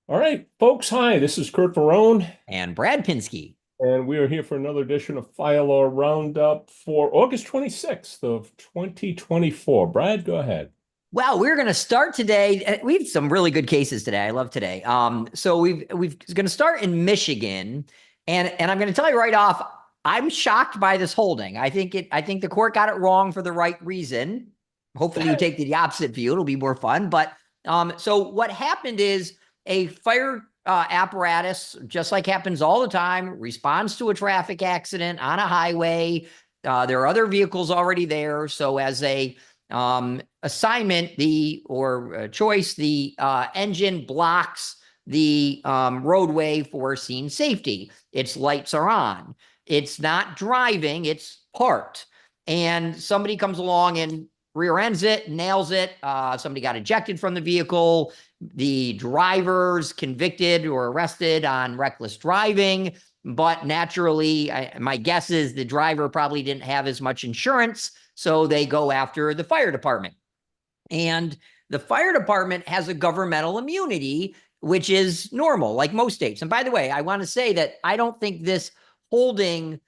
All right, folks. Hi, this is Curt, And Brad Pinsky. and we are here for another edition of Fire Law Roundup for August 26th of 2024. Brad, go ahead. Well, we're going to start today. We have some really good cases today. I love today. So we've going to start in Michigan, and I'm going to tell you right off, I'm shocked by this holding. I think the court got it wrong for the right reason. Hopefully, you take the opposite view. It'll be more fun. But so what happened is a fire apparatus, just like happens all the time, responds to a traffic accident on a highway. There are other vehicles already there. So as a assignment, choice, the engine blocks the roadway for scene safety. Its lights are on. It's not driving, it's parked. And somebody comes along and rear ends it, nails it. Somebody got ejected from the vehicle. The driver's convicted or arrested on reckless driving. But naturally, my guess is the driver probably didn't have as much insurance. So they go after the fire department. And the fire department has a governmental immunity, which is normal, like most states. And by the way, I want to say that I don't think this holding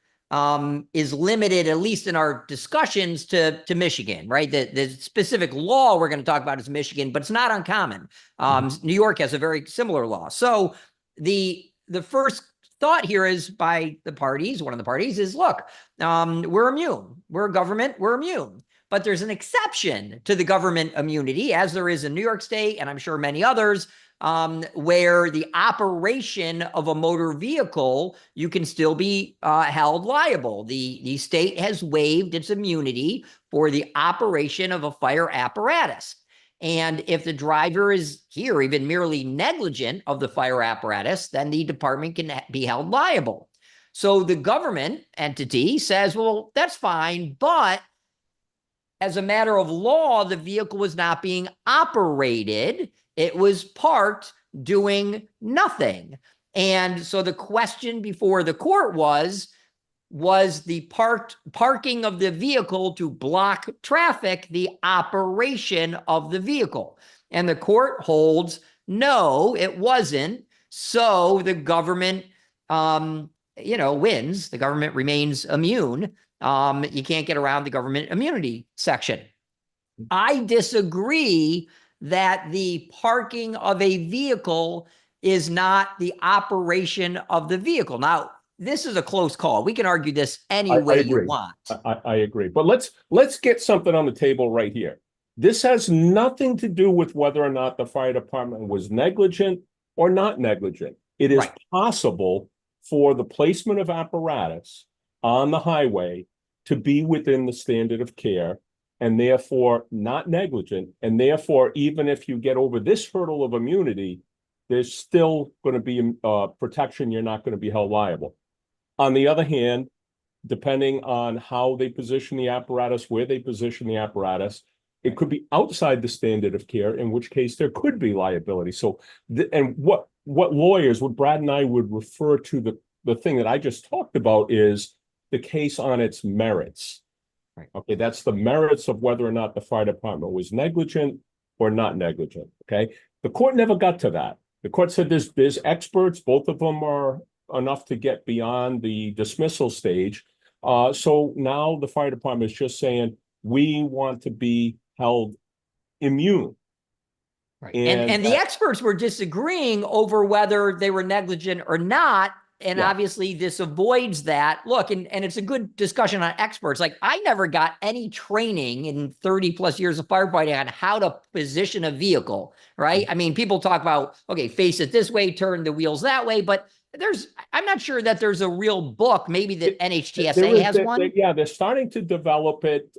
is limited, at least in our discussions, to Michigan, right? The specific law we're going to talk about is Michigan, but it's not uncommon. New York has a very similar law. So the first thought here is by the parties, one of the parties is, look, we're immune. We're a government, we're immune. But there's an exception to the government immunity, as there is in New York State, and I'm sure many others, where the operation of a motor vehicle, you can still be held liable. The state has waived its immunity for the operation of a fire apparatus. And if the driver is here even merely negligent of the fire apparatus, then the department can be held liable. So the government entity says, well, that's fine, but as a matter of law, the vehicle was not being operated. It was parked doing nothing. And so the question before the court was the parking of the vehicle to block traffic the operation of the vehicle? And the court holds, no, it wasn't. So the government, wins. The government remains immune. You can't get around the government immunity section. I disagree that the parking of a vehicle is not the operation of the vehicle. Now, this is a close call. We can argue this any way you want. I agree. But let's get something on the table right here. This has nothing to do with whether or not the fire department was negligent or not negligent. It is possible for the placement of apparatus on the highway to be within the standard of care and therefore not negligent. And therefore, even if you get over this hurdle of immunity, there's still going to be protection. You're not going to be held liable. On the other hand, depending on how they position the apparatus, where they position the apparatus, it could be outside the standard of care, in which case there could be liability. So, and what lawyers, what Brad and I would refer to the thing that I just talked about is the case on its merits. Right. Okay, that's the merits of whether or not the fire department was negligent or not negligent. Okay, the court never got to that. The court said there's experts, both of them are enough to get beyond the dismissal stage. So now the fire department is just saying, we want to be held immune. Right. And the experts were disagreeing over whether they were negligent or not. And obviously this avoids that. Look, and it's a good discussion on experts. Like, I never got any training in 30 plus years of firefighting on how to position a vehicle, right? I mean, people talk about, okay, face it this way, turn the wheels that way, but I'm not sure that there's a real book. Maybe the NHTSA has one. They're starting to develop it.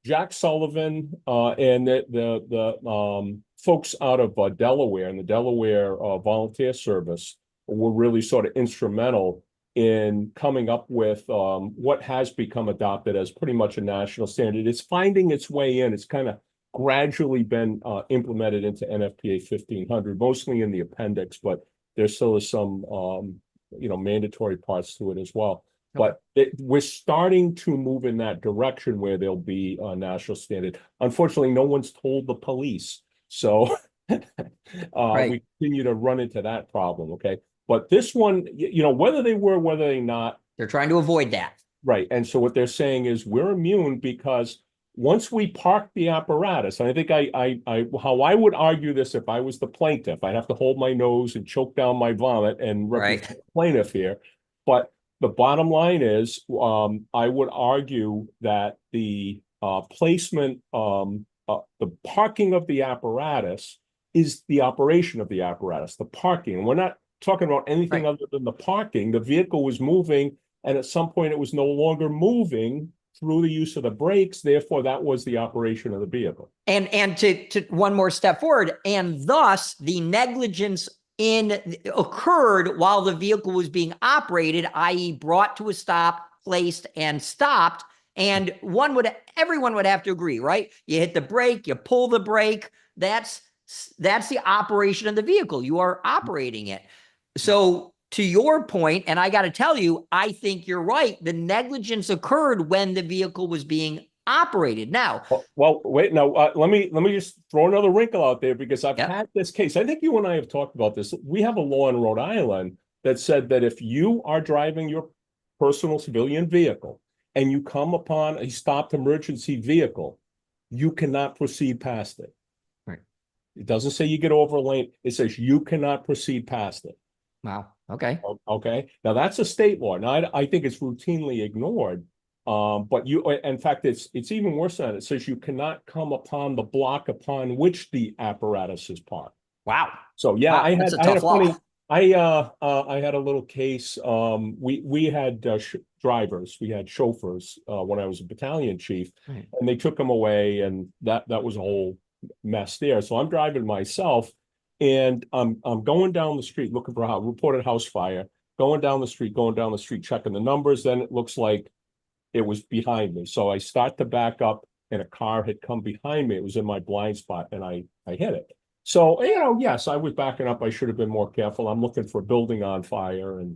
Jack Sullivan and the folks out of Delaware and the Delaware Volunteer Service were really sort of instrumental in coming up with what has become adopted as pretty much a national standard. It's finding its way in. It's kind of gradually been implemented into NFPA 1500, mostly in the appendix, but there still is some, mandatory parts to it as well. Okay. But we're starting to move in that direction where there'll be a national standard. Unfortunately, no one's told the police. So Right. We continue to run into that problem. Okay. But this one, whether they were, whether they not, They're trying to avoid that. right. And so what they're saying is we're immune because once we park the apparatus, and I think how I would argue this if I was the plaintiff, I'd have to hold my nose and choke down my vomit and represent Right. the plaintiff here. But the bottom line is, I would argue that the placement, the parking of the apparatus is the operation of the apparatus, the parking. We're not talking about anything Right. other than the parking. The vehicle was moving, and at some point it was no longer moving through the use of the brakes. Therefore, that was the operation of the vehicle. And to one more step forward, and thus the negligence occurred while the vehicle was being operated, i.e., brought to a stop, placed, and stopped. And everyone would have to agree, right? You hit the brake, you pull the brake. That's the operation of the vehicle. You are operating it. So to your point, and I got to tell you, I think you're right. The negligence occurred when the vehicle was being operated. Now, well, wait, no, let me just throw another wrinkle out there because I've yep. had this case. I think you and I have talked about this. We have a law in Rhode Island that said that if you are driving your personal civilian vehicle and you come upon a stopped emergency vehicle, you cannot proceed past it. Right. It doesn't say you get over a lane. It says you cannot proceed past it. Wow. Okay. Okay. Now that's a state law. Now I think it's routinely ignored. But in fact, it's even worse than that. It says you cannot come upon the block upon which the apparatus is parked. Wow. So yeah, wow, I had a funny. I had a little case. We had drivers, we had chauffeurs when I was a battalion chief, right. and they took them away, and that was a whole mess there. So I'm driving myself, and I'm going down the street looking for a house, reported house fire. Going down the street, checking the numbers. Then it looks like it was behind me. So I start to back up, and a car had come behind me. It was in my blind spot, and I hit it. So, yes, I was backing up. I should have been more careful. I'm looking for a building on fire, and,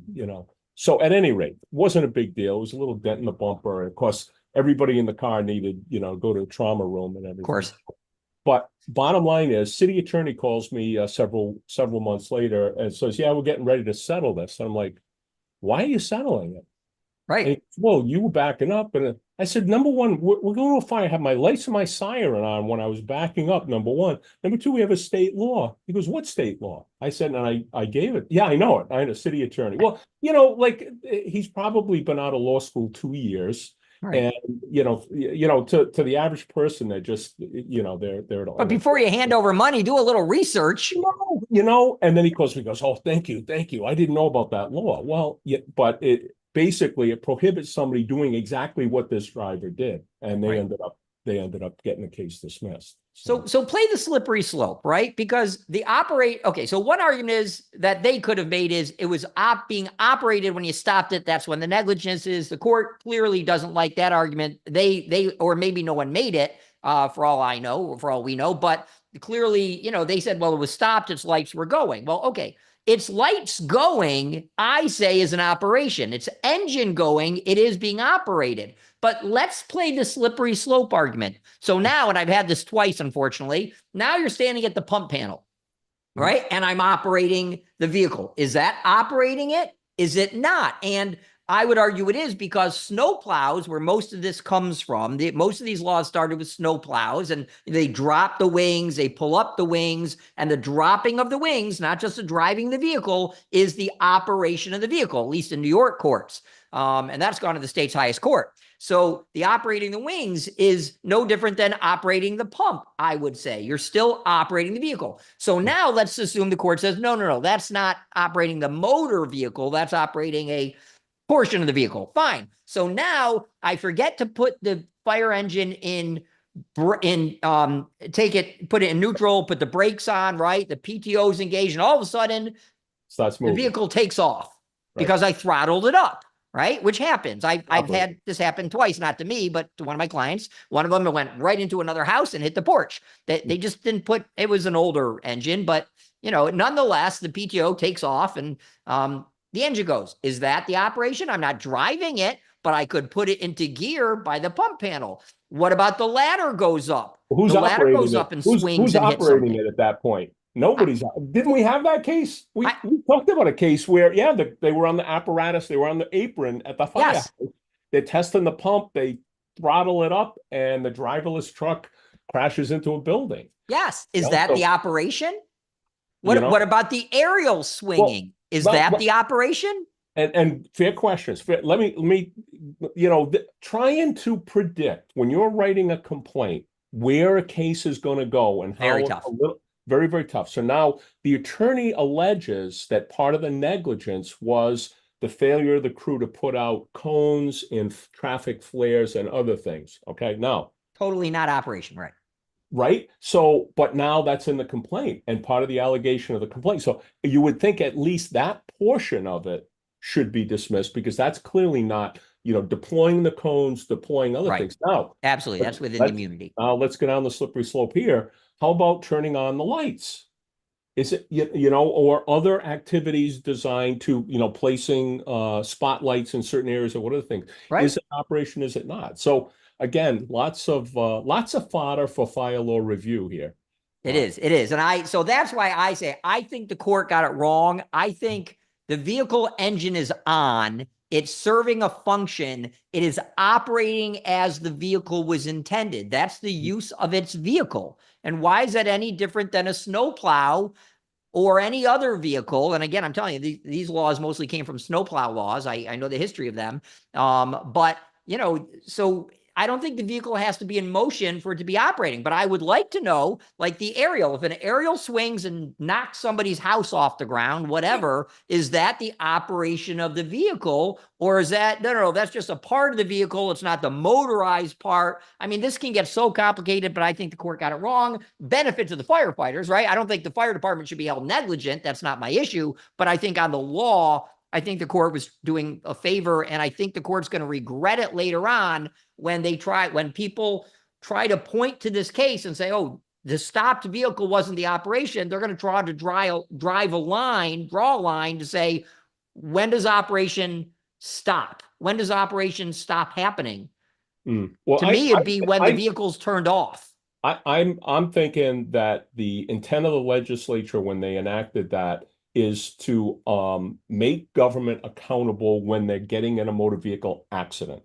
so at any rate, it wasn't a big deal. It was a little dent in the bumper. And of course, everybody in the car needed, go to a trauma room and everything. Of course. But bottom line is, city attorney calls me several months later and says, yeah, we're getting ready to settle this. And I'm like, why are you settling it? Right. And, well, you were backing up. And I said, number one, we're going to a fire. I had my lights and my siren on when I was backing up, number one. Number two, we have a state law. He goes, what state law? I said, and I gave it. Yeah, I know it. I'm a city attorney. Well, he's probably been out of law school 2 years. Right. And, to the average person, they're just, they're. But before you hand over money, do a little research. And then he calls me, goes, oh, thank you. I didn't know about that law. Well, yeah, but basically it prohibits somebody doing exactly what this driver did, and they ended up getting the case dismissed. So play the slippery slope, right? Because so one argument is that they could have made is it was being operated when you stopped it. That's when the negligence is. The court clearly doesn't like that argument. They or maybe no one made it, for all I know, or for all we know, but clearly, they said, well, it was stopped, its lights were going. Well, okay. Its lights going, I say, is an operation. Its engine going, it is being operated. But let's play the slippery slope argument. So now, and I've had this twice, unfortunately, now you're standing at the pump panel, right? And I'm operating the vehicle. Is that operating it? Is it not? And I would argue it is, because snowplows, where most of this comes from, most of these laws started with snowplows, and they drop the wings, they pull up the wings, and the dropping of the wings, not just the driving the vehicle, is the operation of the vehicle, at least in New York courts. And that's gone to the state's highest court. So the operating the wings is no different than operating the pump, I would say. You're still operating the vehicle. So now let's assume the court says, no, that's not operating the motor vehicle, that's operating a portion of the vehicle. Fine. So now I forget to put the fire engine put it in neutral, put the brakes on, right? The PTO is engaged, and all of a sudden the vehicle takes off because I throttled it up, right? Which happens. I've had this happen twice, not to me, but to one of my clients. One of them went right into another house and hit the porch. They just didn't it was an older engine, but nonetheless, the PTO takes off, and the engine goes. Is that the operation? I'm not driving it, but I could put it into gear by the pump panel. What about the ladder goes up? Who's the ladder operating goes it? up and Who's swings and hits operating something. it at that point? Nobody's, didn't we have that case? We talked about a case where, yeah, they were on the apparatus, they were on the apron at the firehouse. Yes. They're testing the pump, they throttle it up, and the driverless truck crashes into a building. Yes. Is You know, that so, the operation? you know, What about the aerial swinging? Is that the operation? and fair questions. Let me, trying to predict when you're writing a complaint where a case is going to go and how Very tough. very, very tough. So now the attorney alleges that part of the negligence was the failure of the crew to put out cones and traffic flares and other things. Okay, now. Totally not operation, right? Right. So, but now that's in the complaint and part of the allegation of the complaint. So you would think at least that portion of it should be dismissed because that's clearly not, deploying the cones, deploying other things. Now, absolutely. That's within the immunity. Now let's go down the slippery slope here. How about turning on the lights? Is it, or other activities designed to, placing spotlights in certain areas or what other things? Right. Is it operation? Is it not? So again, lots of fodder for fire law review here. It is. And so that's why I say, I think the court got it wrong. I think the vehicle engine is on. It's serving a function. It is operating as the vehicle was intended. That's the use of its vehicle. And why is that any different than a snowplow or any other vehicle? And again, I'm telling you, these laws mostly came from snowplow laws. I know the history of them. But, so I don't think the vehicle has to be in motion for it to be operating, but I would like to know, like the aerial, if an aerial swings and knocks somebody's house off the ground, whatever, is that the operation of the vehicle? Or is that, no, that's just a part of the vehicle. It's not the motorized part. I mean, this can get so complicated, but I think the court got it wrong. Benefit to the firefighters, right? I don't think the fire department should be held negligent. That's not my issue. But I think on the law, I think the court was doing a favor, and I think the court's going to regret it later on when people try to point to this case and say, oh, the stopped vehicle wasn't the operation. They're going to try to draw a line to say, when does operation stop? When does operation stop happening? Well, to me, it'd be when the vehicle's turned off. I'm thinking that the intent of the legislature when they enacted that is to make government accountable when they're getting in a motor vehicle accident.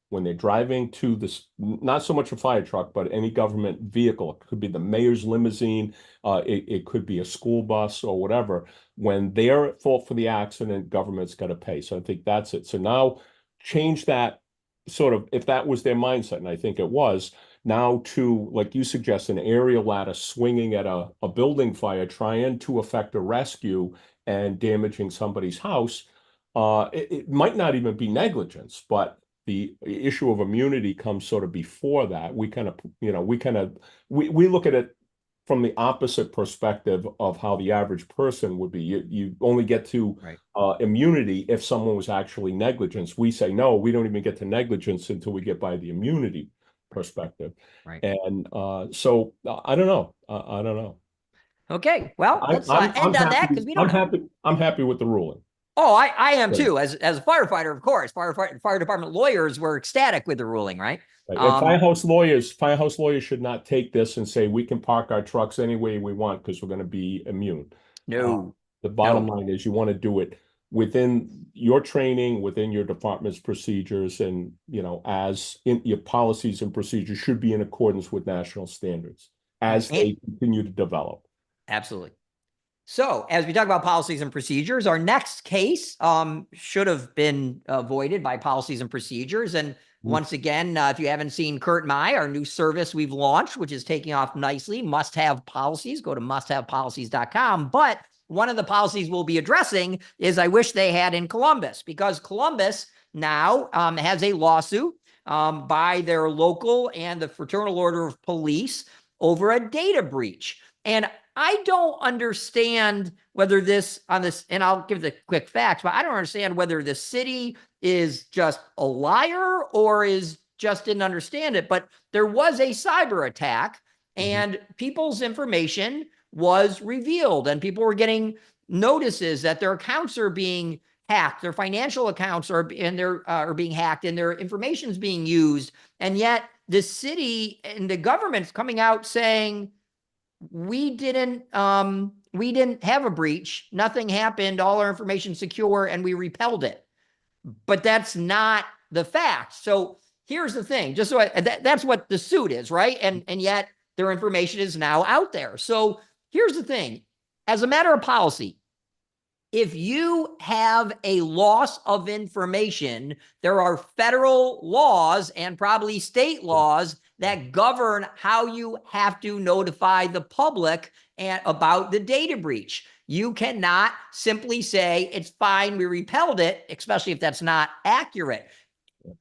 When they're driving to this, not so much a fire truck, but any government vehicle. It could be the mayor's limousine, it could be a school bus or whatever. When they're at fault for the accident, government's got to pay. So I think that's it. So now change that sort of, if that was their mindset, and I think it was, now to, like you suggest, an aerial ladder swinging at a building fire, trying to effect a rescue and damaging somebody's house. It might not even be negligence, but the issue of immunity comes sort of before that. We look at it from the opposite perspective of how the average person would be. You only get to immunity if someone was actually negligent. We say, no, we don't even get to negligence until we get by the immunity perspective. Right. And so I don't know. I don't know. Okay. Well, let's end on that because we don't know. I'm happy with the ruling. Oh, I am too. As a firefighter, of course. Fire department lawyers were ecstatic with the ruling, right? Right. Firehouse lawyers should not take this and say we can park our trucks any way we want because we're going to be immune. No. The bottom line is you want to do it within your training, within your department's procedures, and as in your policies and procedures should be in accordance with national standards as they continue to develop. Absolutely. So as we talk about policies and procedures, our next case should have been avoided by policies and procedures. And once again, if you haven't seen Curt and I, our new service we've launched, which is taking off nicely, must-have policies, go to musthavepolicies.com. But one of the policies we'll be addressing is I wish they had in Columbus, because Columbus now has a lawsuit by their local and the Fraternal Order of Police over a data breach. And I don't understand whether and I'll give the quick facts, but I don't understand whether the city is just a liar or just didn't understand it. But there was a cyber attack and people's information was revealed and people were getting notices that their accounts are being hacked, their financial accounts are being hacked and their information is being used. And yet the city and the government's coming out saying, we didn't have a breach. Nothing happened. All our information secure, and we repelled it. But that's not the fact. So here's the thing. Just so that's what the suit is, right? And yet their information is now out there. So here's the thing. As a matter of policy, if you have a loss of information, there are federal laws and probably state laws that govern how you have to notify the public about the data breach. You cannot simply say, it's fine, we repelled it, especially if that's not accurate.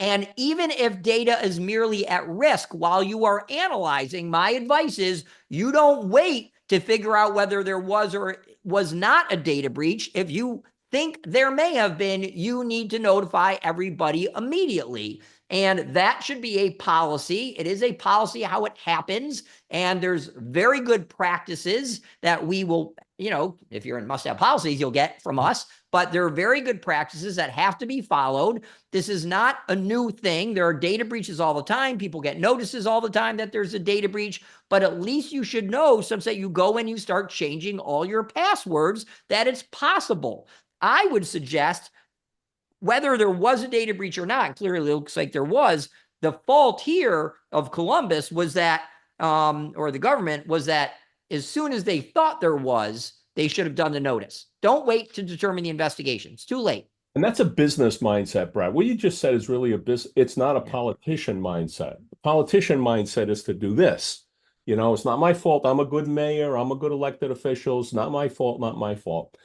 And even if data is merely at risk while you are analyzing, my advice is you don't wait to figure out whether there was or was not a data breach. If you think there may have been, you need to notify everybody immediately. And that should be a policy. It is a policy how it happens. And there's very good practices that we will, if you're in must-have policies, you'll get from us. But there are very good practices that have to be followed. This is not a new thing. There are data breaches all the time. People get notices all the time that there's a data breach. But at least you should know, since that you go and you start changing all your passwords, that it's possible. I would suggest, whether there was a data breach or not, clearly it looks like there was, the fault here of Columbus was that, or the government, was that as soon as they thought there was, they should have done the notice. Don't wait to determine the investigation. It's too late. And that's a business mindset, Brad. What you just said is really it's not a politician mindset. The politician mindset is to do this. It's not my fault. I'm a good mayor. I'm a good elected official. It's not my fault, not my fault.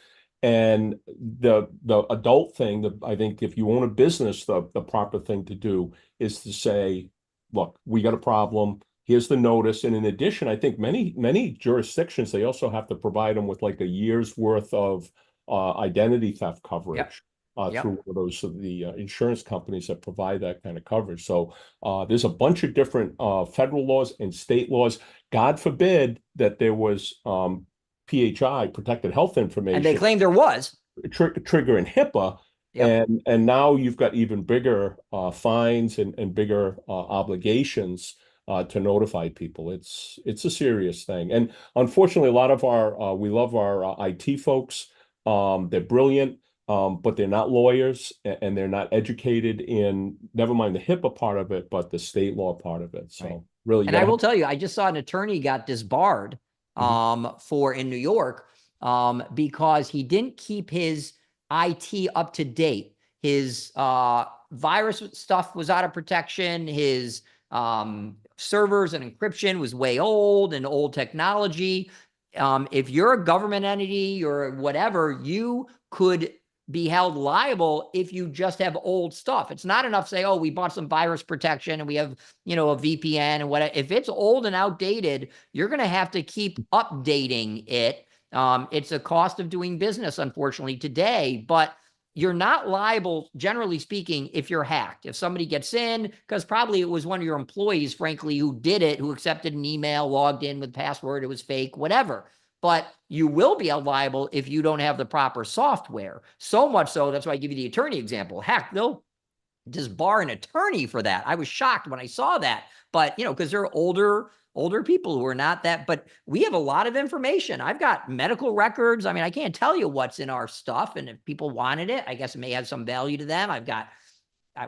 And the adult thing, I think if you own a business, the proper thing to do is to say, look, we got a problem. Here's the notice. And in addition, I think many jurisdictions, they also have to provide them with like a year's worth of identity theft coverage. Through those of the insurance companies that provide that kind of coverage. So there's a bunch of different federal laws and state laws. God forbid that there was PHI, protected health information. And they claimed there was. Triggering HIPAA. And now you've got even bigger fines and bigger obligations to notify people. It's a serious thing. And unfortunately, a lot of we love our IT folks. They're brilliant. But they're not lawyers and they're not educated in, never mind the HIPAA part of it, but the state law part of it. So really. And I will tell you, I just saw an attorney got disbarred in New York because he didn't keep his IT up to date. His virus stuff was out of protection. His servers and encryption was way old and old technology. If you're a government entity or whatever, you could be held liable if you just have old stuff. It's not enough to say, oh, we bought some virus protection and we have, a VPN and whatever. If it's old and outdated, you're going to have to keep updating it. It's a cost of doing business, unfortunately, today, but you're not liable, generally speaking, if you're hacked. If somebody gets in, because probably it was one of your employees, frankly, who did it, who accepted an email, logged in with password, it was fake, whatever. But you will be held liable if you don't have the proper software. So much so, that's why I give you the attorney example. Heck, they'll disbar an attorney for that. I was shocked when I saw that. But, because they're older people who are not that. But we have a lot of information. I've got medical records. I mean, I can't tell you what's in our stuff. And if people wanted it, I guess it may have some value to them. I've got,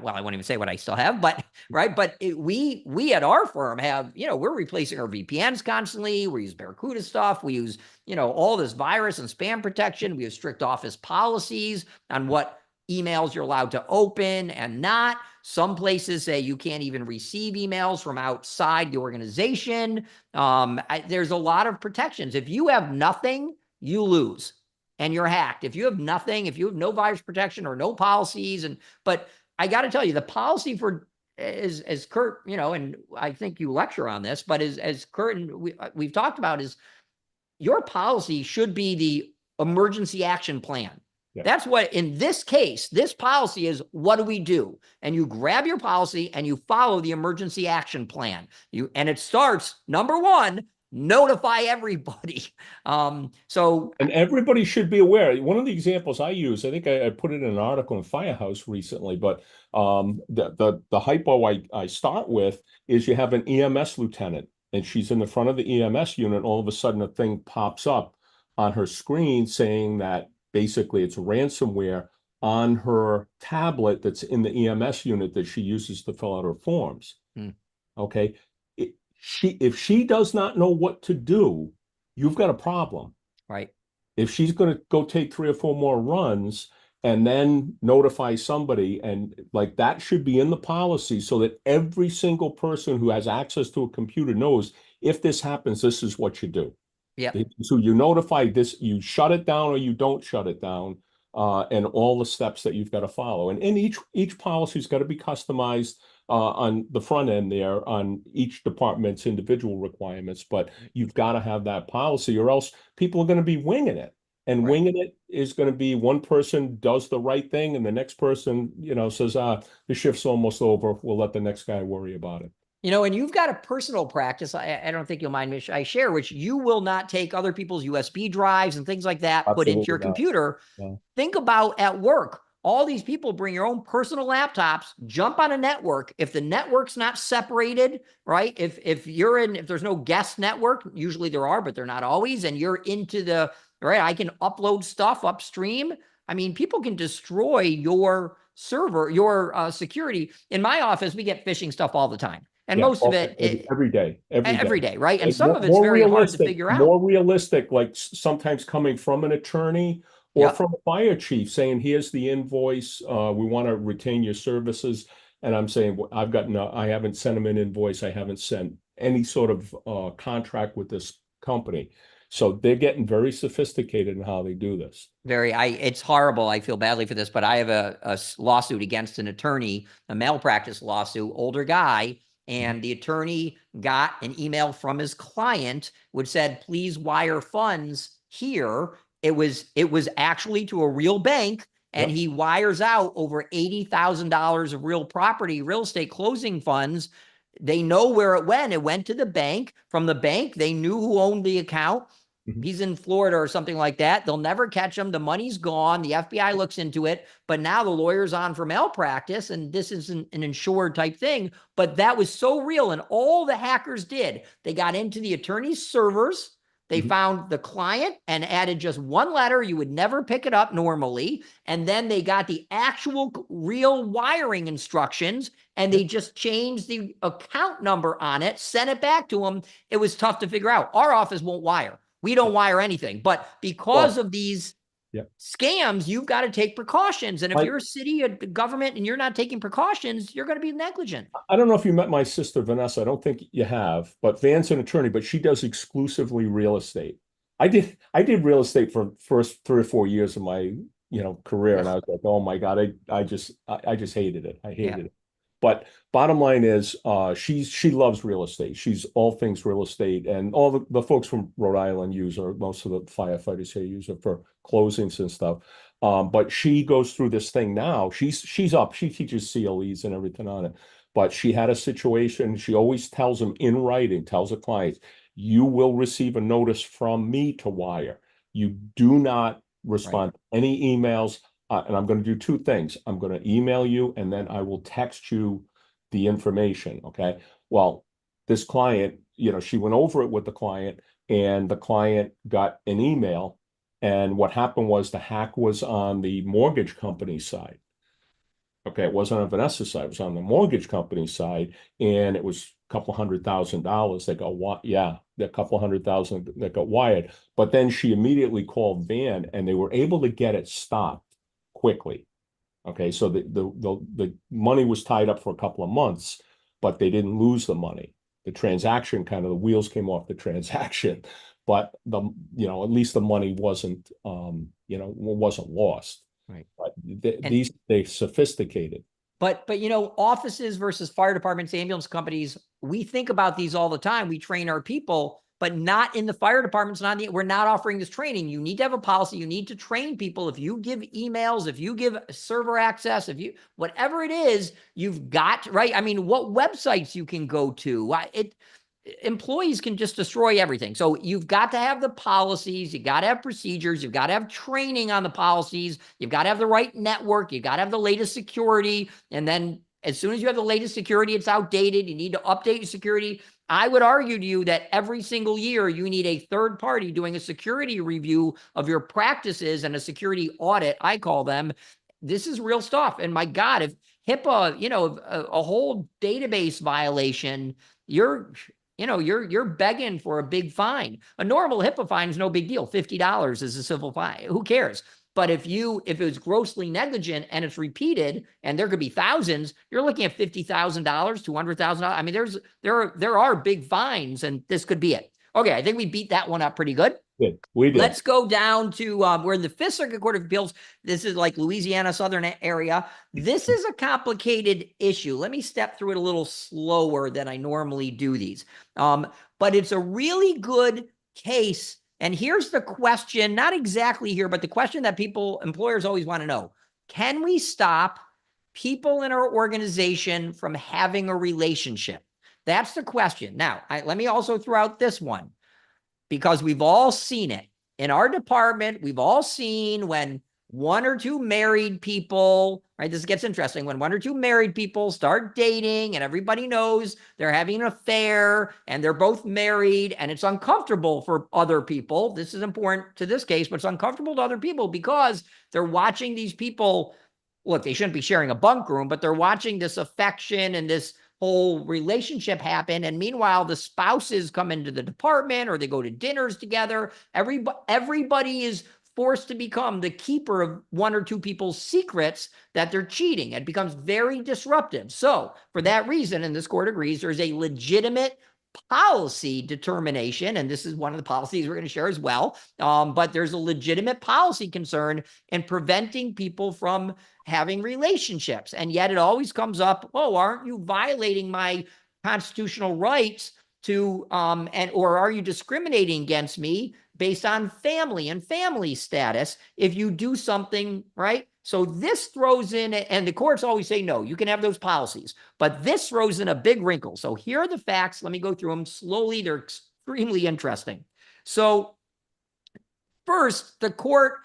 well, I won't even say what I still have, but right. But we at our firm have, we're replacing our VPNs constantly. We use Barracuda stuff. We use, all this virus and spam protection. We have strict office policies on what emails you're allowed to open and not. Some places say you can't even receive emails from outside the organization. There's a lot of protections. If you have nothing, you lose and you're hacked. If you have nothing, if you have no virus protection or no policies, but I got to tell you, the policy for, as Curt, and I think you lecture on this, but as Curt and we've talked about, is your policy should be the emergency action plan. Yeah. That's what, in this case, this policy is, what do we do? And you grab your policy and you follow the emergency action plan. And it starts, number one, notify everybody. And everybody should be aware. One of the examples I use, I think I put it in an article in Firehouse recently, but the hypo I start with is you have an EMS lieutenant and she's in the front of the EMS unit. All of a sudden, a thing pops up on her screen saying that basically it's ransomware on her tablet that's in the EMS unit that she uses to fill out her forms. Okay. If she does not know what to do, you've got a problem. Right. If she's going to go take 3 or 4 more runs and then notify somebody, and like that should be in the policy so that every single person who has access to a computer knows if this happens, this is what you do. Yeah. So you notify this, you shut it down or you don't shut it down, and all the steps that you've got to follow. And each policy's got to be customized on the front end there on each department's individual requirements, but you've got to have that policy or else people are going to be winging it. And winging it is going to be one person does the right thing and the next person, says, the shift's almost over. We'll let the next guy worry about it. And you've got a personal practice. I don't think you'll mind me. I share, which you will not take other people's USB drives and things like that, put into your computer. Yeah. Think about at work. All these people bring your own personal laptops, jump on a network. If the network's not separated, right? If there's no guest network, usually there are, but they're not always, and you're into the, right? I can upload stuff upstream. I mean, people can destroy your server, your security. In my office, we get phishing stuff all the time. And most of it every day, right? And some of it's very hard to figure out. More realistic, like sometimes coming from an attorney or from a fire chief saying, here's the invoice, we want to retain your services. And I'm saying, I haven't sent them an invoice. I haven't sent any sort of contract with this company. So they're getting very sophisticated in how they do this. It's horrible. I feel badly for this, but I have a lawsuit against an attorney, a malpractice lawsuit, older guy. And the attorney got an email from his client which said, please wire funds here. It was actually to a real bank, and he wires out over $80,000 of real estate closing funds. They know where it went. It went to the bank. From the bank, they knew who owned the account. He's in Florida or something like that. They'll never catch him. The money's gone. The FBI looks into it, but now the lawyer's on for malpractice, and this is an insured type thing. But that was so real. And all the hackers did, they got into the attorney's servers. They found the client and added just one letter. You would never pick it up normally. And then they got the actual real wiring instructions, and they just changed the account number on it, sent it back to them. It was tough to figure out. Our office won't wire. We don't wire anything, but because of these scams, you've got to take precautions. And if you're a city, a government, and you're not taking precautions, you're going to be negligent. I don't know if you met my sister, Vanessa. I don't think you have, but Van's an attorney, but she does exclusively real estate. I did real estate for first 3 or 4 years of my, career. And I was like, oh my God, I just hated it. I hated it. But bottom line is, she loves real estate. She's all things real estate, and all the folks from Rhode Island use her. Most of the firefighters here use her for closings and stuff. But she goes through this thing now. She's up. She teaches CLEs and everything on it. But she had a situation. She always tells them in writing, tells the clients, you will receive a notice from me to wire. You do not respond to any emails. And I'm going to do 2 things. I'm going to email you, and then I will text you the information. Okay. Well, this client, she went over it with the client, and the client got an email. And what happened was the hack was on the mortgage company side. Okay. It wasn't on Vanessa's side. It was on the mortgage company side. And it was a couple $100,000 that got, a couple $100,000 that got wired. But then she immediately called Van, and they were able to get it stopped quickly. Okay, so the money was tied up for a couple of months, but they didn't lose the money. The transaction the wheels came off the transaction, but at least the money wasn't lost. Right. But they're sophisticated. But offices versus fire departments, ambulance companies, we think about these all the time. We train our people, but not in the fire departments. We're not offering this training. You need to have a policy. You need to train people. If you give emails, if you give server access, whatever it is, you've got, right? I mean, what websites you can go to, employees can just destroy everything. So you've got to have the policies. You got to have procedures. You've got to have training on the policies. You've got to have the right network. You've got to have the latest security. And then as soon as you have the latest security, it's outdated. You need to update your security. I would argue to you that every single year you need a third party doing a security review of your practices and a security audit, I call them. This is real stuff. And my God, if HIPAA, a whole database violation, you're begging for a big fine. A normal HIPAA fine is no big deal. $50 is a civil fine. Who cares? But if it was grossly negligent and it's repeated, and there could be thousands, you're looking at $50,000, $200,000. I mean, there are big fines, and this could be it. Okay, I think we beat that one up pretty good. Good. We did. Let's go down to we're in the Fifth Circuit Court of Appeals. This is like Louisiana, southern area. This is a complicated issue. Let me step through it a little slower than I normally do these. But it's a really good case. And here's the question, not exactly here, but the question that employers always want to know. Can we stop people in our organization from having a relationship? That's the question. Now, let me also throw out this one, because we've all seen it. In our department, we've all seen when one or two married people, right? This gets interesting. When one or two married people start dating and everybody knows they're having an affair and they're both married, and it's uncomfortable for other people. This is important to this case, but it's uncomfortable to other people because they're watching these people. Look, they shouldn't be sharing a bunk room, but they're watching this affection and this whole relationship happen. And meanwhile, the spouses come into the department or they go to dinners together. Everybody is forced to become the keeper of one or two people's secrets that they're cheating. It becomes very disruptive. So for that reason, and this court agrees, there's a legitimate policy determination, and this is one of the policies we're going to share as well, but there's a legitimate policy concern in preventing people from having relationships. And yet it always comes up, oh, aren't you violating my constitutional rights to, or are you discriminating against me based on family and family status if you do something, right? So this throws in, and the courts always say, no, you can have those policies, but this throws in a big wrinkle. So here are the facts. Let me go through them slowly. They're extremely interesting. So first, the court,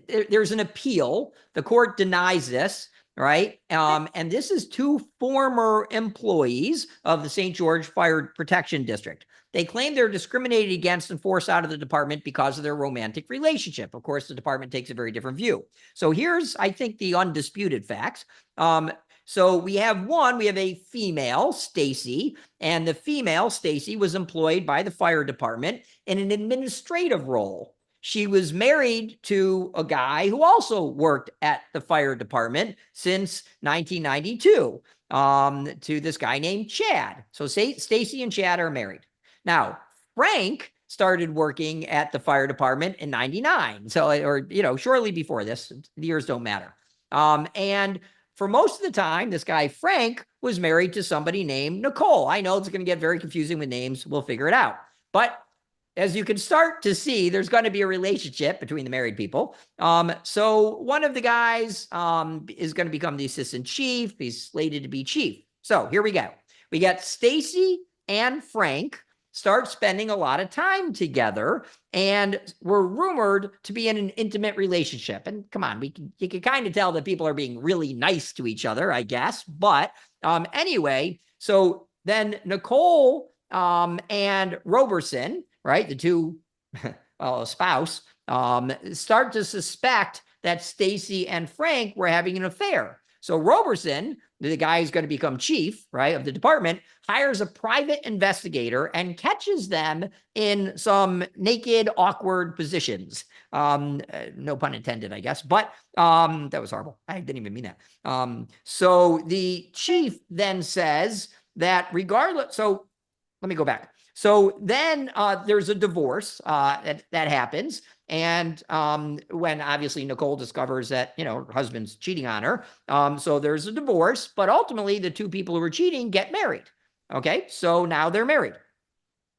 there's an appeal. The court denies this, right? And this is two former employees of the St. George Fire Protection District. They claim they're discriminated against and forced out of the department because of their romantic relationship. Of course, the department takes a very different view. So here's, I think, the undisputed facts. So we have a female, Stacy, and the female, Stacy, was employed by the fire department in an administrative role. She was married to a guy who also worked at the fire department since 1992, to this guy named Chad. So Stacy and Chad are married. Now, Frank started working at the fire department in 99. So, shortly before this, the years don't matter. And for most of the time, this guy, Frank, was married to somebody named Nicole. I know it's going to get very confusing with names. We'll figure it out. But as you can start to see, there's going to be a relationship between the married people. So one of the guys is going to become the assistant chief. He's slated to be chief. So here we go. We got Stacy and Frank start spending a lot of time together and were rumored to be in an intimate relationship. And come on, you can kind of tell that people are being really nice to each other, I guess. But anyway, so then Nicole and Roberson, right, the two, well, a spouse, start to suspect that Stacy and Frank were having an affair. So Roberson, the guy who's going to become chief, right, of the department, hires a private investigator and catches them in some naked, awkward positions. No pun intended, I guess, but that was horrible. I didn't even mean that. So the chief then says that regardless, so let me go back. So then there's a divorce that happens. And when obviously Nicole discovers that, her husband's cheating on her. So there's a divorce, but ultimately the two people who were cheating get married. Okay, so now they're married.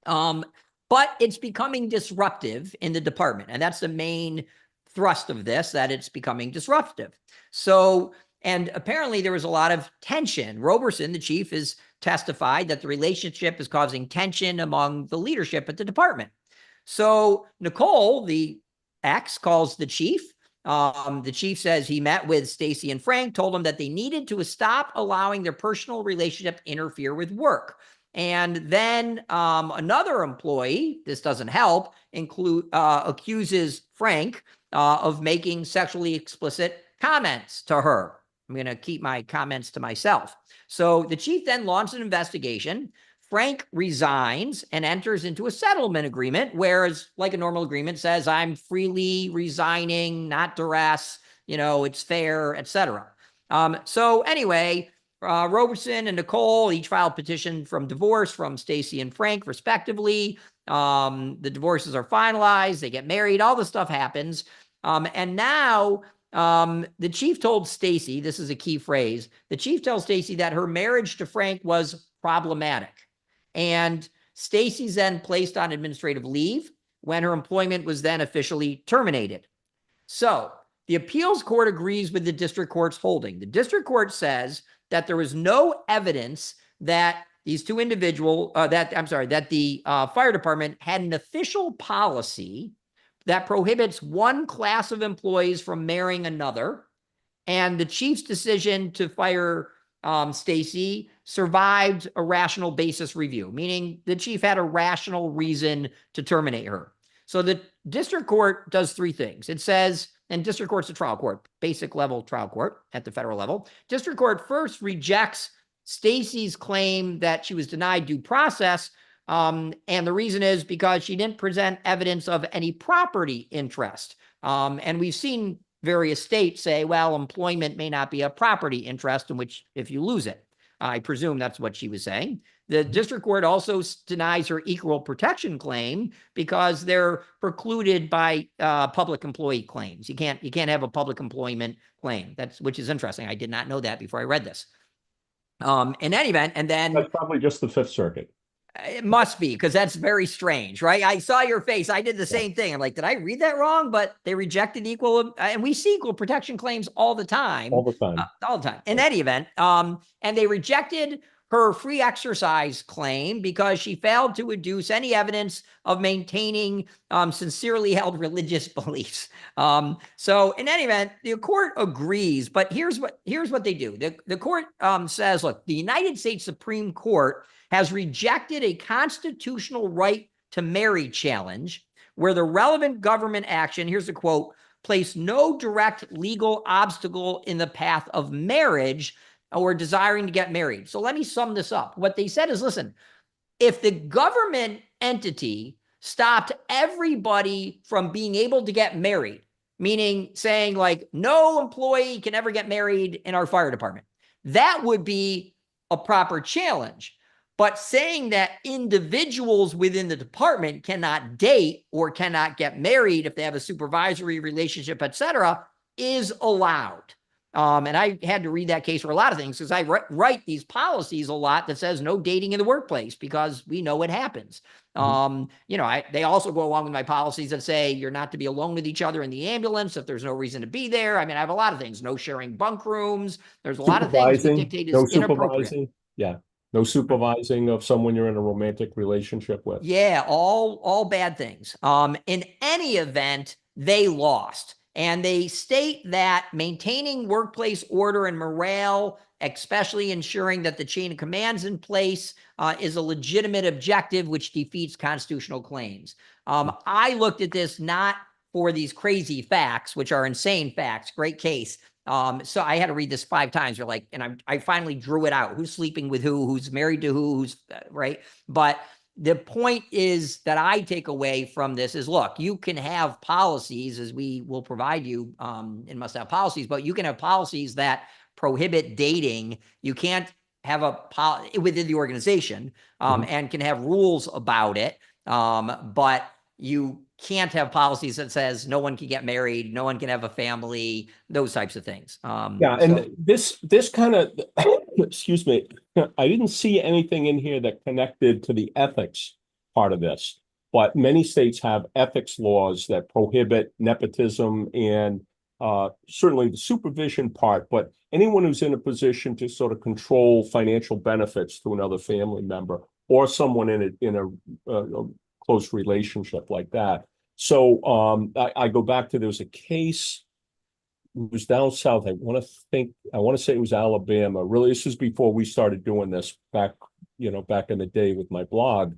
But it's becoming disruptive in the department. And that's the main thrust of this, that it's becoming disruptive. So, and apparently there was a lot of tension. Roberson, the chief, is testified that the relationship is causing tension among the leadership at the department. So Nicole, the ex, calls the chief. The chief says he met with Stacy and Frank, told them that they needed to stop allowing their personal relationship interfere with work. And then another employee, this doesn't help, accuses Frank of making sexually explicit comments to her. I'm going to keep my comments to myself. So the chief then launched an investigation. Frank resigns and enters into a settlement agreement, whereas like a normal agreement says, I'm freely resigning, not duress, it's fair, etc. So anyway, Roberson and Nicole each filed petition from divorce from Stacy and Frank, respectively. The divorces are finalized. They get married. All this stuff happens. And now the chief told Stacy, this is a key phrase, the chief tells Stacy that her marriage to Frank was problematic. And Stacy's then placed on administrative leave when her employment was then officially terminated. So the appeals court agrees with the district court's holding. The district court says that there was no evidence that these two individuals, that the fire department had an official policy that prohibits one class of employees from marrying another. And the chief's decision to fire Stacy survived a rational basis review, meaning the chief had a rational reason to terminate her. So the district court does three things. It says, and district court's a trial court, basic level trial court at the federal level. District court first rejects Stacy's claim that she was denied due process. And the reason is because she didn't present evidence of any property interest. And we've seen various states say, well, employment may not be a property interest in which if you lose it. I presume that's what she was saying. The district court also denies her equal protection claim because they're precluded by public employee claims. You can't have a public employment claim. Which is interesting. I did not know that before I read this. In any event, and then that's probably just the Fifth Circuit. It must be, because that's very strange, right? I saw your face. I did the same thing. I'm like, did I read that wrong? But they rejected equal, and we see equal protection claims all the time. All the time. All the time. In any event, and they rejected her free exercise claim because she failed to adduce any evidence of maintaining sincerely held religious beliefs. So in any event, the court agrees, but here's what they do. The court says, look, the United States Supreme Court has rejected a constitutional right to marry challenge where the relevant government action, here's the quote, place no direct legal obstacle in the path of marriage or desiring to get married. So let me sum this up. What they said is, listen, if the government entity stopped everybody from being able to get married, meaning saying like no employee can ever get married in our fire department, that would be a proper challenge. But saying that individuals within the department cannot date or cannot get married if they have a supervisory relationship, et cetera, is allowed. And I had to read that case for a lot of things because I write these policies a lot that says no dating in the workplace because we know what happens. They also go along with my policies that say you're not to be alone with each other in the ambulance if there's no reason to be there. I mean, I have a lot of things, no sharing bunk rooms. There's a lot of things we dictate is inappropriate. Yeah. No supervising of someone you're in a romantic relationship with. Yeah, all bad things. In any event, they lost. And they state that maintaining workplace order and morale, especially ensuring that the chain of command's in place, is a legitimate objective, which defeats constitutional claims. I looked at this not for these crazy facts, which are insane facts. Great case. So I had to read this 5 times. You're like, and I finally drew it out. Who's sleeping with who's married to who's right. But the point is that I take away from this is, look, you can have policies as we will provide you and must have policies, but you can have policies that prohibit dating. You can't have a within the organization and can have rules about it. But you can't have policies that says no one can get married, no one can have a family, those types of things. This kind of, excuse me, I didn't see anything in here that connected to the ethics part of this, but many states have ethics laws that prohibit nepotism and certainly the supervision part, but anyone who's in a position to sort of control financial benefits to another family member or someone in a close relationship like that. So I go back to, there was a case, it was down south. I want to say it was Alabama. Really, this was before we started doing this back back in the day with my blog,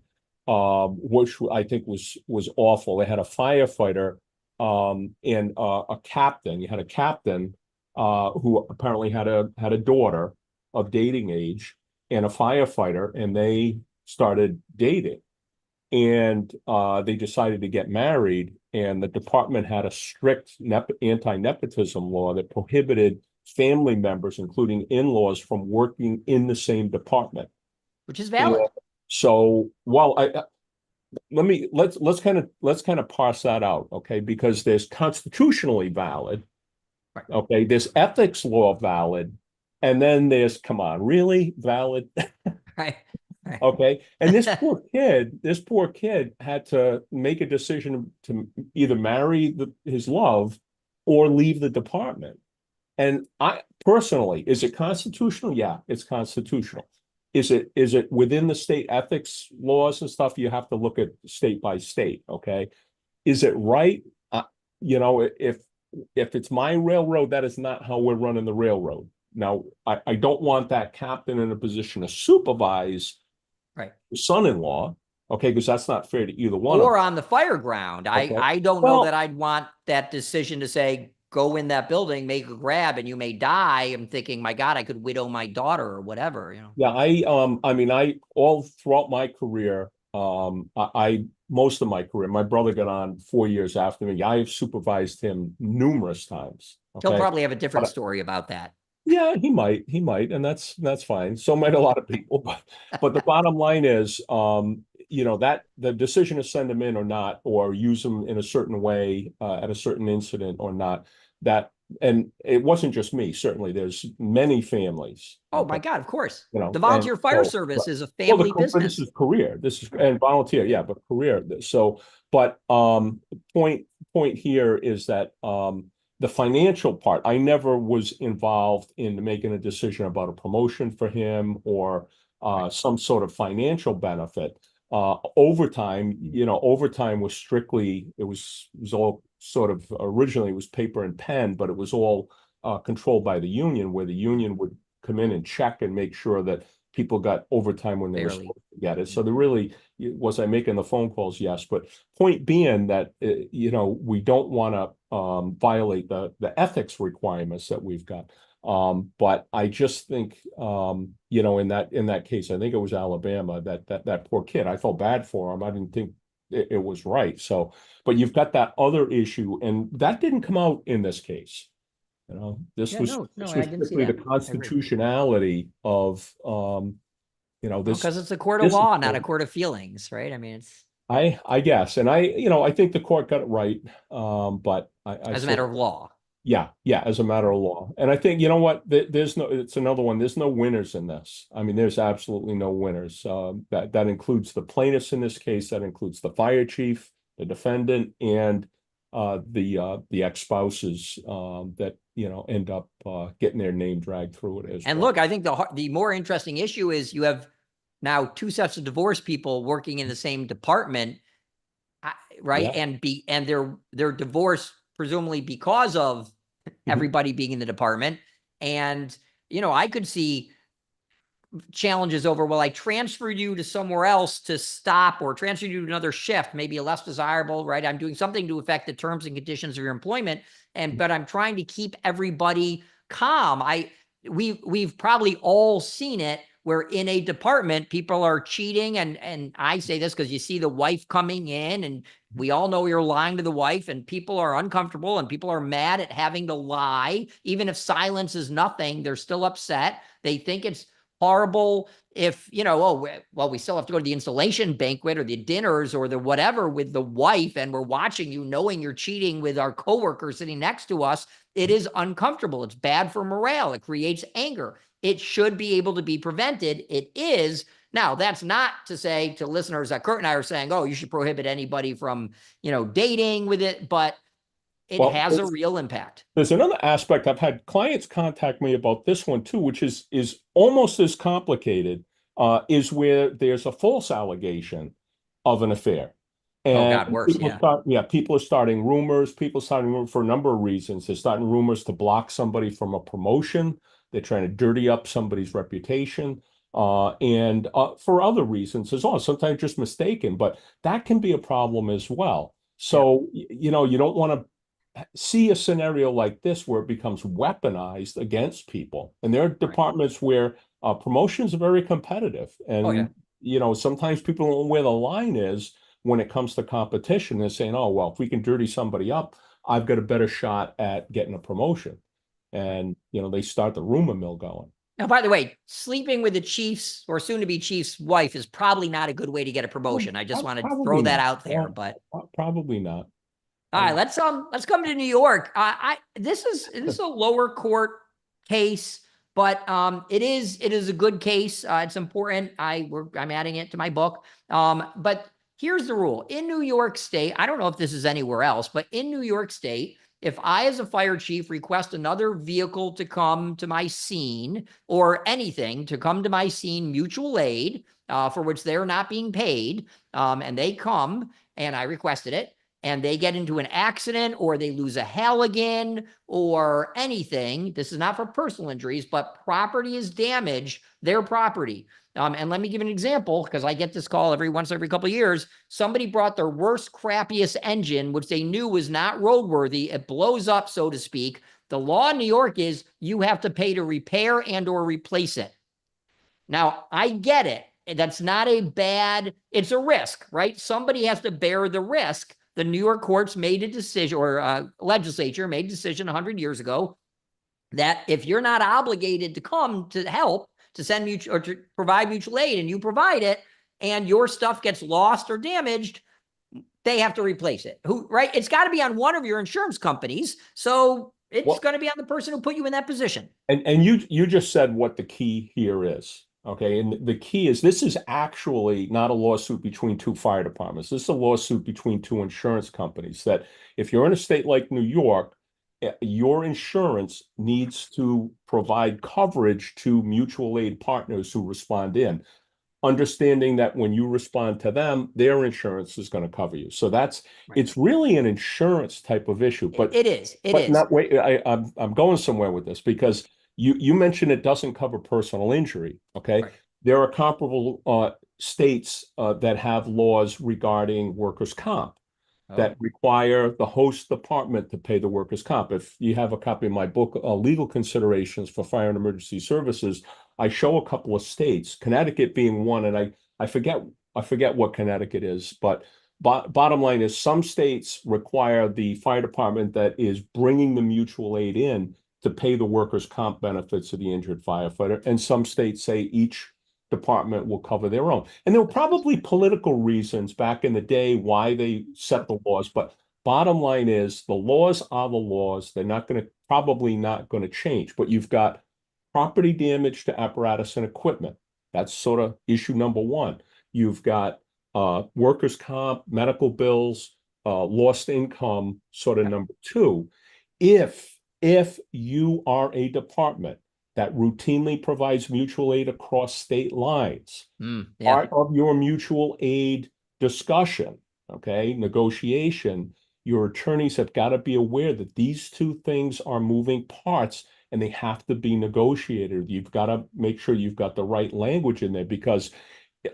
which I think was awful. They had a firefighter and a captain. You had a captain who apparently had a daughter of dating age and a firefighter, and they started dating. And they decided to get married, and the department had a strict anti-nepotism law that prohibited family members, including in-laws, from working in the same department. Which is valid. And so, well, let's kind of parse that out, okay? Because there's constitutionally valid, Right. okay? There's ethics law valid, and then there's, come on, really valid? Right. Right. Okay. And this poor kid had to make a decision to either marry his love or leave the department. And I personally, is it constitutional? Yeah, it's constitutional. Is it within the state ethics laws and stuff? You have to look at state by state. Okay. Is it right? If it's my railroad, that is not how we're running the railroad. Now, I don't want that captain in a position to supervise the son-in-law, okay, because that's not fair to either one. Or on the fire ground. Okay. I don't know that I'd want that decision to say, go in that building, make a grab, and you may die. I'm thinking, my God, I could widow my daughter or whatever, Yeah, I all throughout my career, most of my career, my brother got on 4 years after me. I have supervised him numerous times. Okay? He'll probably have a different story about that. Yeah, he might, and that's fine. So might a lot of people, but the bottom line is, that the decision to send them in or not, or use them in a certain way at a certain incident or not, and it wasn't just me. Certainly, there's many families. Oh my God, of course. The volunteer fire service is a family business. This is career. This is and volunteer, yeah, but career. So, but point here is that the financial part, I never was involved in making a decision about a promotion for him or some sort of financial benefit. Overtime was strictly, it was all sort of, originally it was paper and pen, but it was all controlled by the union, where the union would come in and check and make sure that people got overtime when they were supposed to get it. So was I making the phone calls? Yes. But point being that, we don't want to violate the ethics requirements that we've got. But I just think, in that case, I think it was Alabama, that poor kid, I felt bad for him. I didn't think it was right. So, but you've got that other issue, and that didn't come out in this case. This was strictly the constitutionality of, this. Because it's a court of law, not a court of feelings, right? I mean, it's. I guess, and I think the court got it right, but as a matter of law. Yeah, as a matter of law. And I think, you know what, it's another one. There's no winners in this. I mean, there's absolutely no winners. That includes the plaintiffs in this case. That includes the fire chief, the defendant, and the ex-spouses that, end up getting their name dragged through it as well. And look, I think the more interesting issue is you have now two sets of divorced people working in the same department, right? Yeah. And they're divorced presumably because of everybody being in the department. And, I could see challenges over, well, I transferred you to somewhere else to stop, or transferred you to another shift, maybe a less desirable, right? I'm doing something to affect the terms and conditions of your employment. But I'm trying to keep everybody calm. We've probably all seen it, where in a department, people are cheating. And I say this because you see the wife coming in, and we all know you're lying to the wife, and people are uncomfortable and people are mad at having to lie. Even if silence is nothing, they're still upset. They think it's horrible if, we still have to go to the installation banquet or the dinners or the whatever with the wife, and we're watching you knowing you're cheating with our coworker sitting next to us. It is uncomfortable. It's bad for morale. It creates anger. It should be able to be prevented. It is. Now, that's not to say to listeners that Curt and I are saying, oh, you should prohibit anybody from, dating with it, but it has a real impact. There's another aspect. I've had clients contact me about this one too, which is almost as complicated, is where there's a false allegation of an affair. And worse, people are starting rumors. People starting rumors for a number of reasons. They're starting rumors to block somebody from a promotion. They're trying to dirty up somebody's reputation. and for other reasons as well, sometimes just mistaken, but that can be a problem as well. So, you know, you don't want to see a scenario like this where it becomes weaponized against people. And there are departments where promotions are very competitive. And, you know, sometimes people don't know where the line is when it comes to competition. They're saying, oh, well, if we can dirty somebody up, I've got a better shot at getting a promotion. And, you know, they start the rumor mill going. Now, by the way, sleeping with the chief's or soon to be chief's wife is probably not a good way to get a promotion. I just want to throw that out there, but probably not. All right, let's come to New York. This is a lower court case, but it is a good case. It's important. I'm adding it to my book. But here's the rule. In New York State, I don't know if this is anywhere else, but in New York State, if I, as a fire chief, request another vehicle to come to my scene or anything to come to my scene, mutual aid, for which they're not being paid, and they come and I requested it, and they get into an accident or they lose a Halligan or anything, this is not for personal injuries, but property is damaged, their property. And let me give an example, because I get this call every couple of years. Somebody brought their worst, crappiest engine, which they knew was not roadworthy. It blows up, so to speak. The law in New York is you have to pay to repair and or replace it. Now, I get it. That's not a bad, it's a risk, right? Somebody has to bear the risk. The New York courts made a decision, or legislature made a decision 100 years ago, that if you're not obligated to come to help, to send mutual or to provide mutual aid, and you provide it, and your stuff gets lost or damaged, they have to replace it. Right? It's got to be on one of your insurance companies. So it's going to be on the person who put you in that position. And you just said what the key here is. Okay. And the key is this is actually not a lawsuit between two fire departments. This is a lawsuit between two insurance companies that if you're in a state like New York, your insurance needs to provide coverage to mutual aid partners who respond in, understanding that when you respond to them, their insurance is going to cover you. So it's really an insurance type of issue. But it is. Not wait. I'm going somewhere with this because you mentioned it doesn't cover personal injury. Okay, there are comparable states that have laws regarding workers' comp. That require the host department to pay the workers' comp. If you have a copy of my book, Legal Considerations for Fire and Emergency Services, I show a couple of states, Connecticut being one, and I forget what Connecticut is, but bottom line is some states require the fire department that is bringing the mutual aid in to pay the workers' comp benefits of the injured firefighter, and some states say each department will cover their own. And there were probably political reasons back in the day why they set the laws, but bottom line is the laws are the laws. They're probably not going to change, but you've got property damage to apparatus and equipment. That's sort of issue number one. You've got workers' comp, medical bills, lost income, sort of number two. If you are a department that routinely provides mutual aid across state lines, part of your mutual aid discussion, negotiation, your attorneys have got to be aware that these two things are moving parts and they have to be negotiated. You've got to make sure you've got the right language in there, because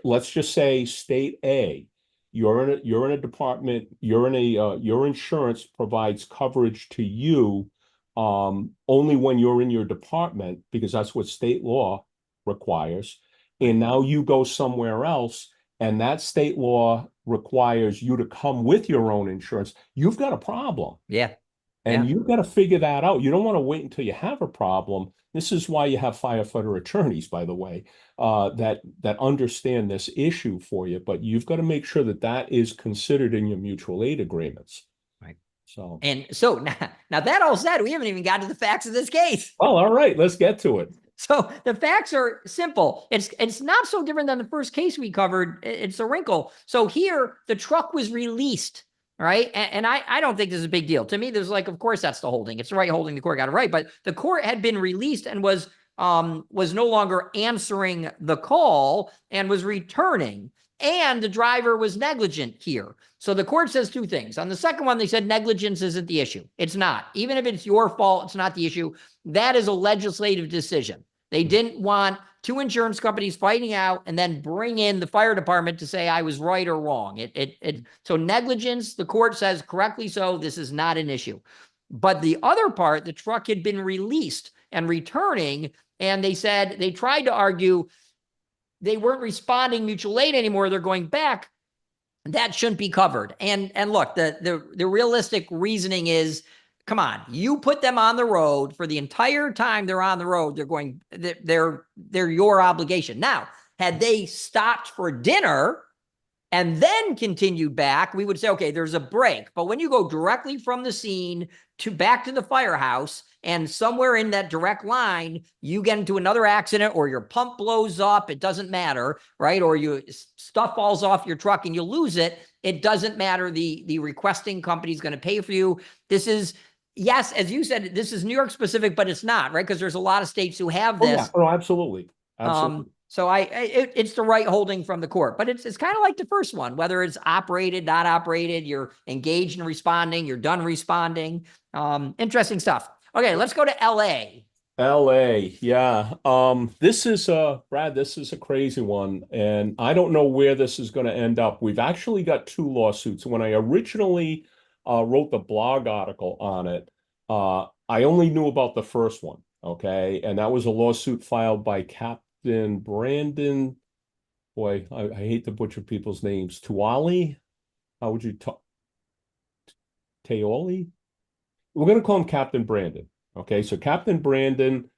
let's just say state A, you're in a department, your insurance provides coverage to you only when you're in your department, because that's what state law requires. And now you go somewhere else and that state law requires you to come with your own insurance. You've got a problem. Yeah. And you've got to figure that out. You don't want to wait until you have a problem. This is why you have firefighter attorneys, by the way, that understand this issue for you. But you've got to make sure that that is considered in your mutual aid agreements. So now that all said, we haven't even got to the facts of this case. Well, all right, let's get to it. So the facts are simple. It's not so different than the first case we covered. It's a wrinkle. So here, the truck was released, right? And I don't think this is a big deal. To me, there's of course that's the holding. It's the right holding. The court got it right. But the court had been released and was no longer answering the call and was returning. And the driver was negligent here. So the court says two things. On the second one, they said negligence isn't the issue. It's not. Even if it's your fault, it's not the issue. That is a legislative decision. They didn't want two insurance companies fighting out and then bring in the fire department to say I was right or wrong. So negligence, the court says correctly so, this is not an issue. But the other part, the truck had been released and returning, and they said they tried to argue they weren't responding mutual aid anymore. They're going back. That shouldn't be covered. And look, the realistic reasoning is, come on, you put them on the road for the entire time they're on the road. They're your obligation. Now, had they stopped for dinner and then continued back, we would say, okay, there's a break. But when you go directly from the scene to back to the firehouse, and somewhere in that direct line, you get into another accident or your pump blows up, it doesn't matter, right? Or stuff falls off your truck and you lose it. It doesn't matter. The requesting company is going to pay for you. This is, yes, as you said, this is New York specific, but it's not, right? Because there's a lot of states who have this. Oh, yeah. Oh, absolutely. Absolutely. So it's the right holding from the court, but it's kind of like the first one, whether it's operated, not operated, you're engaged in responding, you're done responding. Interesting stuff. Okay, let's go to LA. LA, yeah. This is Brad, this is a crazy one, and I don't know where this is going to end up. We've actually got two lawsuits. When I originally wrote the blog article on it, I only knew about the first one, okay? And that was a lawsuit filed by Captain Brandon. Boy, I hate to butcher people's names. Tuali? How would you talk? Teoli? We're going to call him Captain Brandon. Okay, so Captain Brandon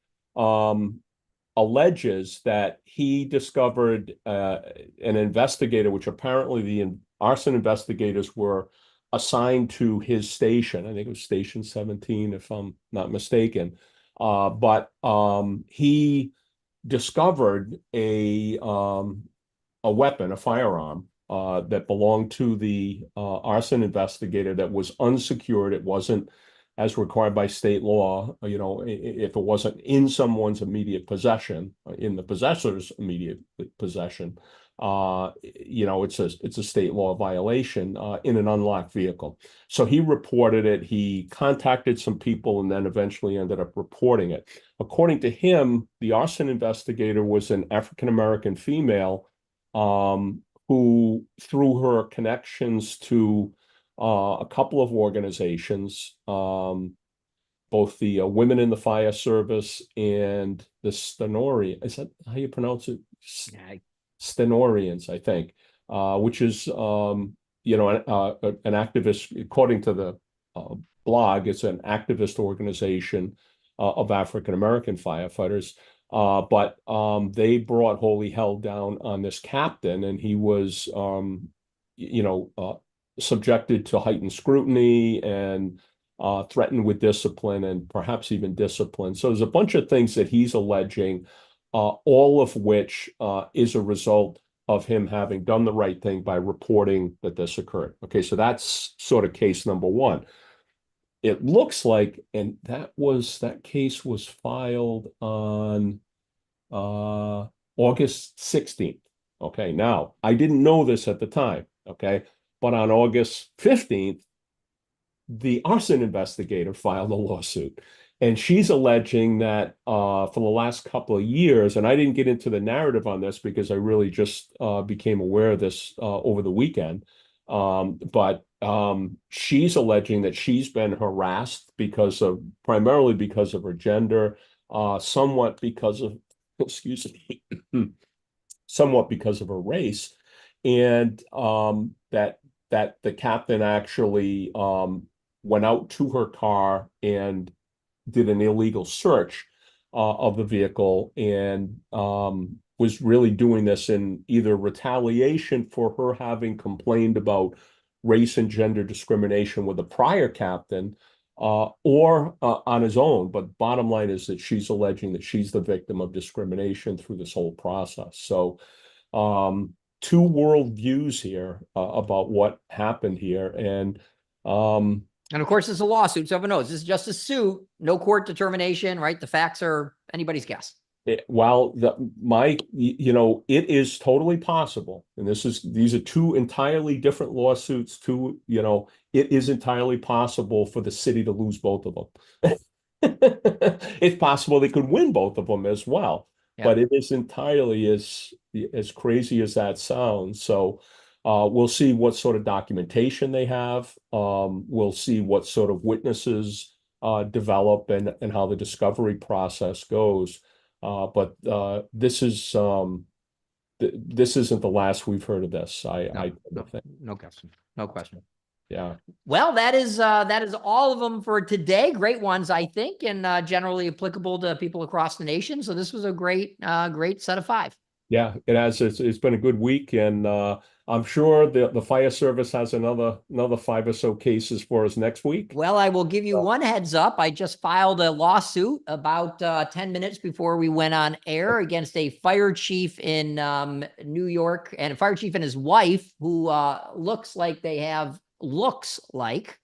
alleges that he discovered an investigator, which apparently the arson investigators were assigned to his station. I think it was Station 17, if I'm not mistaken. But he discovered a weapon, a firearm, that belonged to the arson investigator that was unsecured. It wasn't as required by state law, if it wasn't in someone's immediate possession, in the possessor's immediate possession, it's a state law violation in an unlocked vehicle. So he reported it. He contacted some people and then eventually ended up reporting it. According to him, the arson investigator was an African-American female who, through her connections to a couple of organizations, both the Women in the Fire Service and the Stenorians. Is that how you pronounce it? Stenorians, I think, which is, an activist, according to the blog, it's an activist organization of African-American firefighters. But they brought holy hell down on this captain, and he was, subjected to heightened scrutiny and threatened with discipline and perhaps even discipline. So there's a bunch of things that he's alleging, all of which is a result of him having done the right thing by reporting that this occurred. Okay, so that's sort of case number one. It looks like, and that case was filed on August 16th. Okay, now I didn't know this at the time. Okay. But on August 15th, the arson investigator filed a lawsuit. And she's alleging that for the last couple of years, and I didn't get into the narrative on this because I really just became aware of this over the weekend. But she's alleging that she's been harassed primarily because of her gender, somewhat because of, somewhat because of her race. And that the captain actually went out to her car and did an illegal search of the vehicle and was really doing this in either retaliation for her having complained about race and gender discrimination with a prior captain or on his own. But bottom line is that she's alleging that she's the victim of discrimination through this whole process. So two world views here about what happened here. And of course, it's a lawsuit, so everyone knows this is just a suit, no court determination, right? The facts are anybody's guess. It is totally possible, and these are two entirely different lawsuits. It is entirely possible for the city to lose both of them. It's possible they could win both of them as well, Yeah. but it is entirely as crazy as that sounds. So we'll see what sort of documentation they have. We'll see what sort of witnesses develop and how the discovery process goes. But this isn't the last we've heard of this. I think. No question. No question. Yeah. Well, that is all of them for today. Great ones, I think, and generally applicable to people across the nation. So this was a great set of 5. Yeah, it has. It's been a good week, and I'm sure the fire service has another 5 or so cases for us next week. Well, I will give you one heads up. I just filed a lawsuit about 10 minutes before we went on air against a fire chief in New York, and a fire chief and his wife who looks like,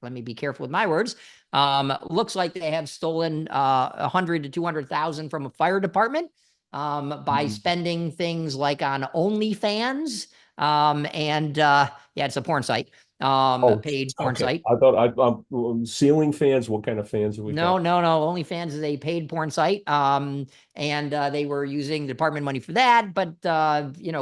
let me be careful with my words, looks like they have stolen 100 to 200,000 from a fire department by spending things like on OnlyFans, and yeah, it's a porn site, paid porn site. I thought ceiling fans. What kind of fans are we No, talking? no, no. OnlyFans is a paid porn site. And they were using the department money for that, but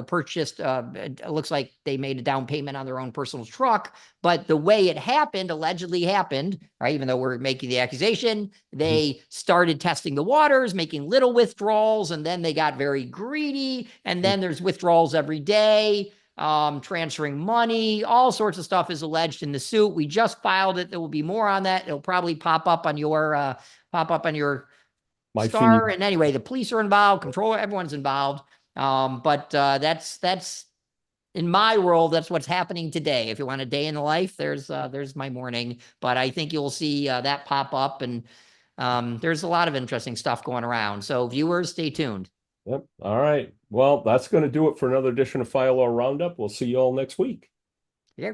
purchased. It looks like they made a down payment on their own personal truck. But the way it happened, allegedly happened, right? Even though we're making the accusation, they started testing the waters, making little withdrawals, and then they got very greedy. And then there's withdrawals every day. Transferring money, all sorts of stuff is alleged in the suit. We just filed it. There will be more on that. It'll probably pop up on your My star. feed. And anyway, the police are involved, controller, everyone's involved. But that's in my world, that's what's happening today. If you want a day in the life, there's my morning. But I think you'll see that pop up, and there's a lot of interesting stuff going around. So viewers, stay tuned. Yep. All right. Well, that's going to do it for another edition of Fire Law Roundup. We'll see you all next week. Yeah.